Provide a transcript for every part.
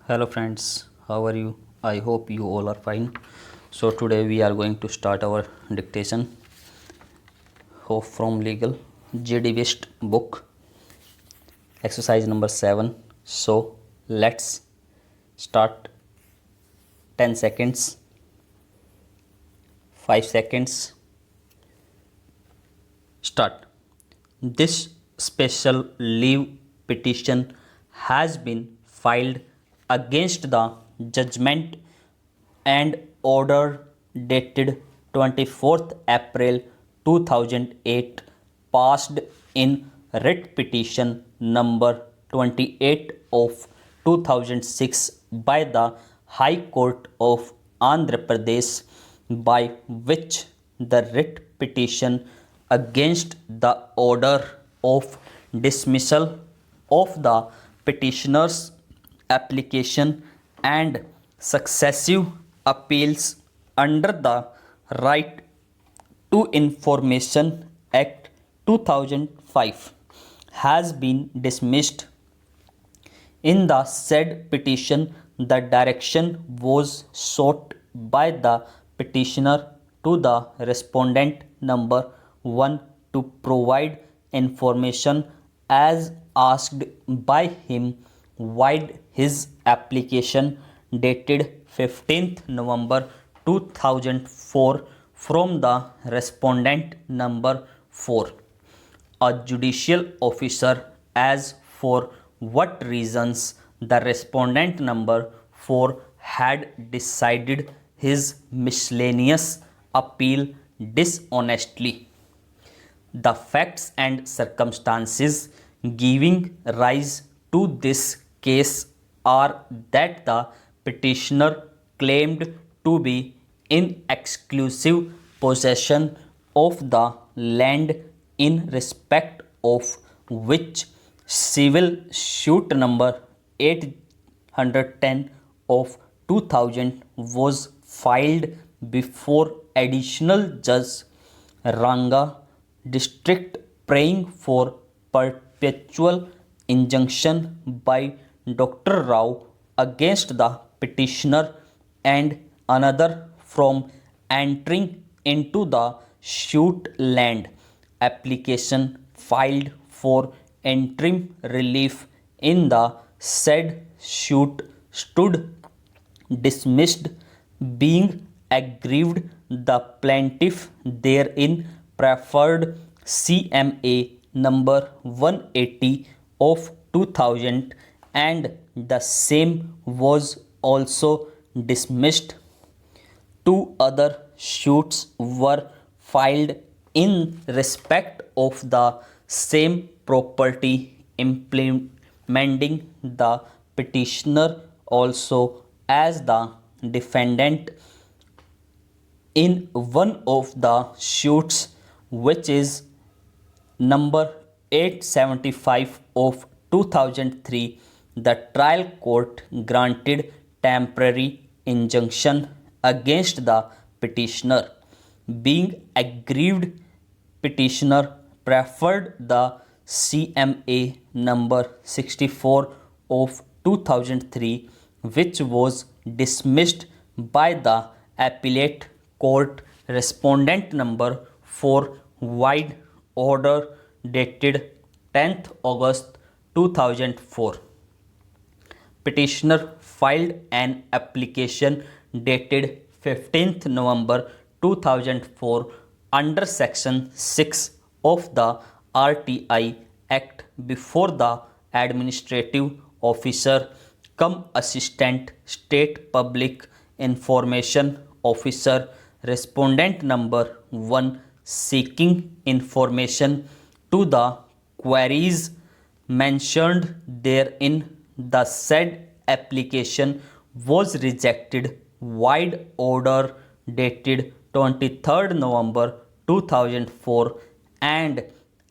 Hello friends, how are you? I hope you all are fine. So today we are going to start our dictation from legal GD bist book, exercise number 7. So let's start. 10 seconds, 5 seconds, start. This special leave petition has been filed against the judgment and order dated 24th April 2008 passed in writ petition number 28 of 2006 by the High Court of Andhra Pradesh, by which the writ petition against the order of dismissal of the petitioner's application and successive appeals under the Right to Information Act 2005 has been dismissed. In the said petition, the direction was sought by the petitioner to the respondent number 1 to provide information as asked by him while his application dated 15th November 2004 from the respondent number 4, a judicial officer, as for what reasons the respondent number 4 had decided his miscellaneous appeal dishonestly. The facts and circumstances giving rise to this case are that the petitioner claimed to be in exclusive possession of the land in respect of which civil suit number 810 of 2000 was filed before additional judge Ranga district, praying for perpetual injunction by Dr. Rao against the petitioner and another from entering into the suit land. Application filed for interim relief in the said suit stood dismissed, being aggrieved the plaintiff therein preferred CMA number 180 of 2000, and the same was also dismissed. Two other suits were filed in respect of the same property, implementing the petitioner also as the defendant. In one of the suits, which is number 875 of 2003, the trial court granted temporary injunction against the petitioner. Being aggrieved, petitioner preferred the CMA number 64 of 2003, which was dismissed by the appellate court. Respondent number 4 wide order dated 10th August 2004. Petitioner filed an application dated 15th November 2004 under section 6 of the RTI Act before the administrative officer cum assistant state public information officer, respondent number 1, seeking information to the queries mentioned therein. The said application was rejected. Wide order dated 23rd November 2004 and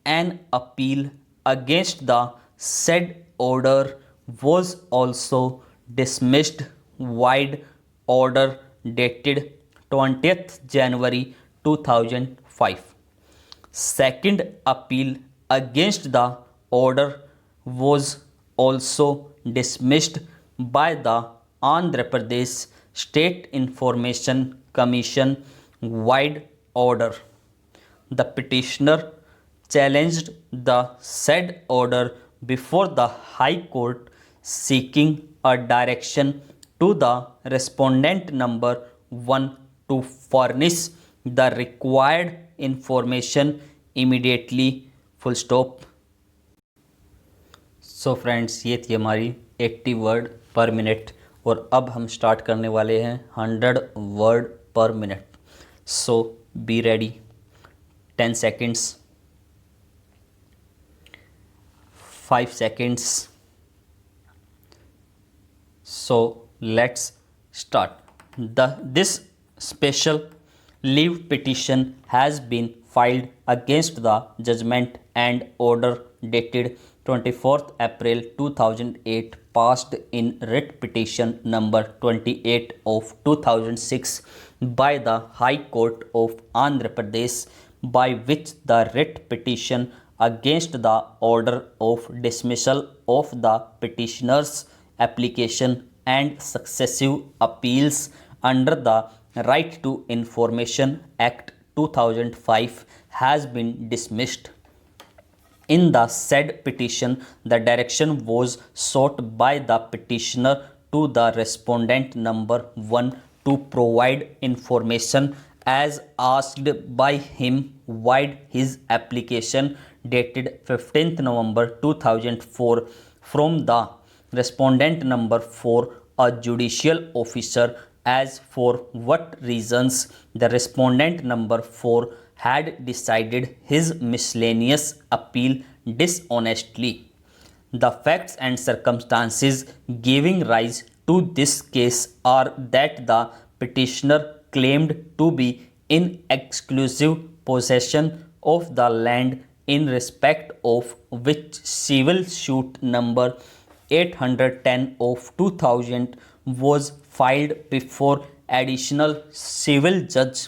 an appeal against the said order was also dismissed. Wide order dated 20th January 2005. Second appeal against the order was also dismissed by the Andhra Pradesh State Information Commission wide order. The petitioner challenged the said order before the High Court, seeking a direction to the respondent number 1 to furnish the required information immediately. Full stop. So friends, ये थी हमारी 80 word पर minute और अब हम start करने वाले हैं 100 वर्ड पर minute. So be ready. 10 seconds, 5 seconds. So let's start. This special leave petition has been filed against the judgment and order dated 24th April 2008, passed in writ petition number 28 of 2006 by the High Court of Andhra Pradesh, by which the writ petition against the order of dismissal of the petitioner's application and successive appeals under the Right to Information Act 2005 has been dismissed. In the said petition, the direction was sought by the petitioner to the respondent number 1 to provide information as asked by him via his application dated 15th November 2004 from the respondent number 4, a judicial officer, as for what reasons the respondent number 4 had decided his miscellaneous appeal dishonestly. The facts and circumstances giving rise to this case are that the petitioner claimed to be in exclusive possession of the land in respect of which civil suit number 810 of 2000 was filed before additional civil judge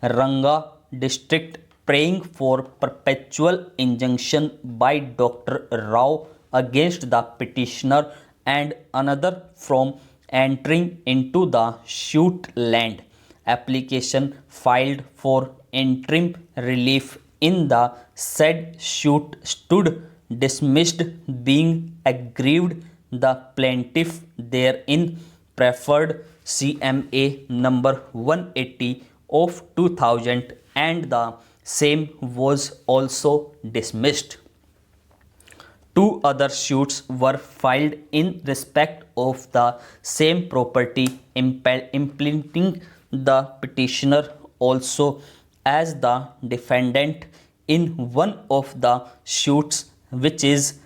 Ranga district, praying for perpetual injunction by Dr. Rao against the petitioner and another from entering into the suit land. Application filed for interim relief in the said suit stood dismissed, being aggrieved the plaintiff therein preferred CMA number 180 of 2000 and the same was also dismissed. Two other suits were filed in respect of the same property, implementing the petitioner also as the defendant in one of the suits, which is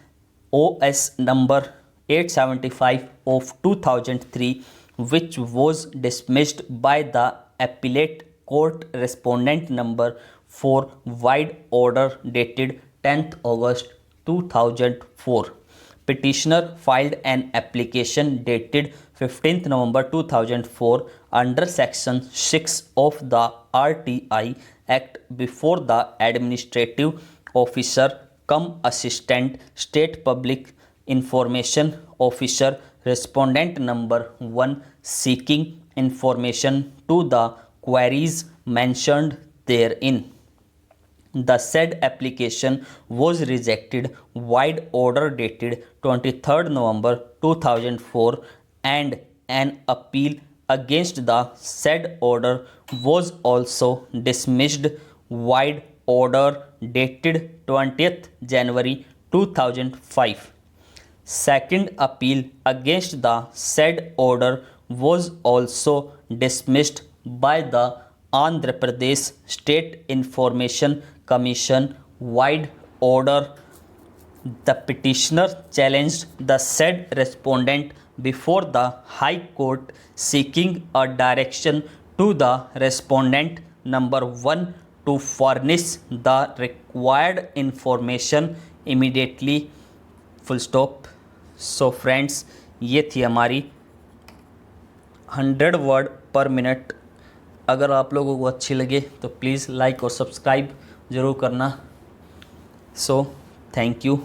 OS number 875 of 2003, which was dismissed by the appellate court respondent number 4 wide order dated 10th August 2004. Petitioner filed an application dated 15th November 2004 under section 6 of the RTI Act before the administrative officer cum assistant state public information officer respondent number 1, seeking information to the queries mentioned therein. The said application was rejected wide order dated 23rd November 2004 and an appeal against the said order was also dismissed wide order dated 20th January 2005. Second appeal against the said order was also dismissed by the Andhra Pradesh State Information Commission wide order. The petitioner challenged the said respondent before the High Court, seeking a direction to the respondent number 1 to furnish the required information immediately. Full stop. So friends, ये थी हमारी 100 word पर minute. अगर आप लोगों को अच्छी लगे तो प्लीज़ लाइक और सब्सक्राइब ज़रूर करना. So thank you.